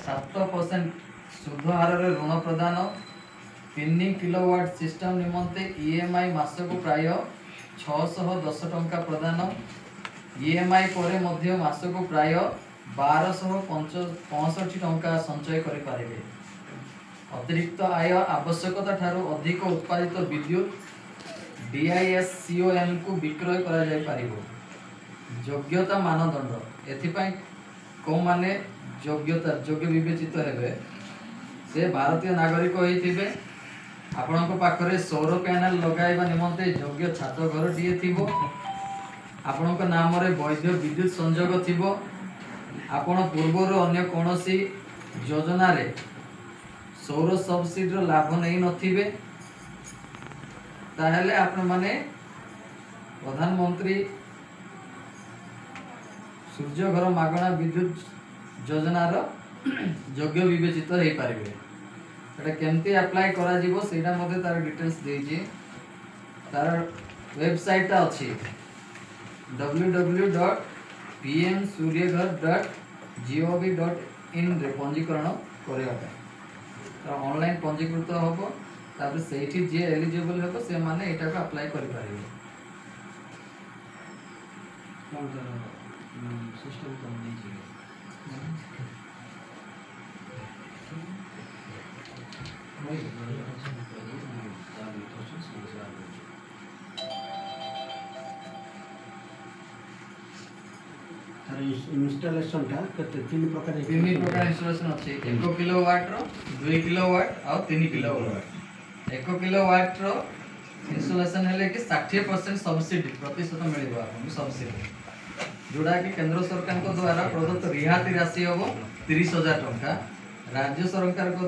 7% सुध हार ऋण प्रदान 3 किलोवाट सिस्टम निमंते ईएमआई मासक प्राय 610 टंका प्रदान ईएमआई पर मध्य मासक प्राय 1265 टंका संचय करें। अतिरिक्त आय आवश्यकता ठारू अधिक उत्पादित विद्युत DISCOM को विक्रय करा जाय पारिबो। योग्यता मानदंड एथिपाई को माने योग्य विवेचित हेबे से भारतीय नागरिक होइथिबे आपनक पाखरे सौर पैनल लगाइबा निमंते योग्य छात घर टीए थिबो आपनक नाम रे वैध विद्युत संयोग थिबो आपण पूर्वर अन्य कोनोसी योजना रे सौर सब्सिडी लाभ नहीं नथिबे ताहेले आपण माने प्रधानमंत्री सूर्य घर मागणा विद्युत योजनार योग्य विवेचित हो पारे। एटा केमती अप्लाई करा जीवो सेटा मध्ये तार डिटेल्स देछि तार वेबसाइट अछि www.pmsuryaghar.gov.in रे पंजीकरण करिया तो ऑनलाइन पंजीकृत होबो तापर सेठी जे एलिजिबल हेबो से माने एटा को अप्लाई करि पारिबो। सिस्टम कम दीजिए इंस्टॉलेशन टा कते तीन प्रकार इंस्टॉलेशन अछि 1 किलोवाट रो 2 किलोवाट और 3 किलोवाट 1 किलोवाट रो इंस्टॉलेशन हेले कि 60% सब्सिडी प्रतिशत मिलिबो आपन सब्सिडी जोड़ा कि केंद्र सरकार को द्वारा प्रदत्त रिहाती राशि होबो 30,000 टंका राज्य सरकार को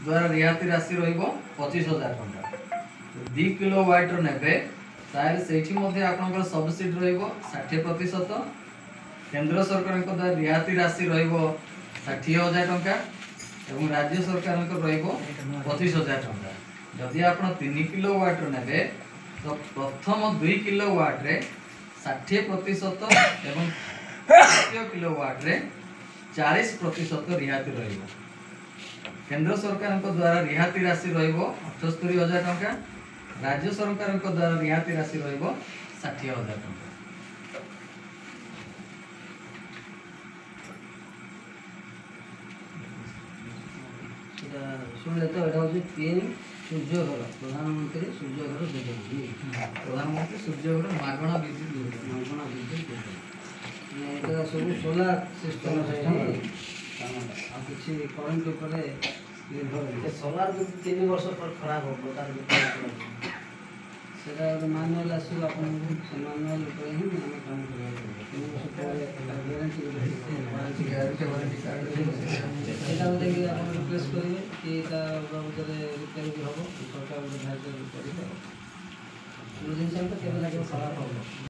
द्वारा रिहाती राशि रहिबो 25,000 टंका 2 किलोवाट रो नेबे तार सेठी मध्ये आपनकर सब्सिडी रहिबो 60% केंद्र सरकार को द्वारा रिहाती राशि रहिबो 60,000 टंका एवं राज्य सरकार को रहिबो 25,000 टंका। जदि आपण 3 किलोवाट रो नेबे तो प्रथम 2 किलोवाट रे 60% एवं 2 किलोवाट रे 40% रिहाती रहिबो। केंद्र सरकार को द्वारा रिहाती राशि रहिबो 78,000 टंका राज्य सरकार को द्वारा रिहाती राशि रहिबो 60,000 टंका। सुनले तो एटा होची पीएम सूर्य घर प्रधानमंत्री सूर्य घर योजना प्रधानमंत्री सूर्य घर मागणा विद्युत योजना एटा सब सोलर सिस्टम आ किछि करंट ऊपर निर्भर सोलर 3 वर्ष पर खराब हो प्रकार सेटा मानुअल आसु आपन मानुअल ऊपर ही हम काम करबा 3 वर्ष पर गारंटी कार्ड सेटा देखि आपन रिप्लेस करिवे कि ता बाबूरे रिपेयर भी हो सरकार धार्य करिवे। जो जिनसे केबे लागे खराब हो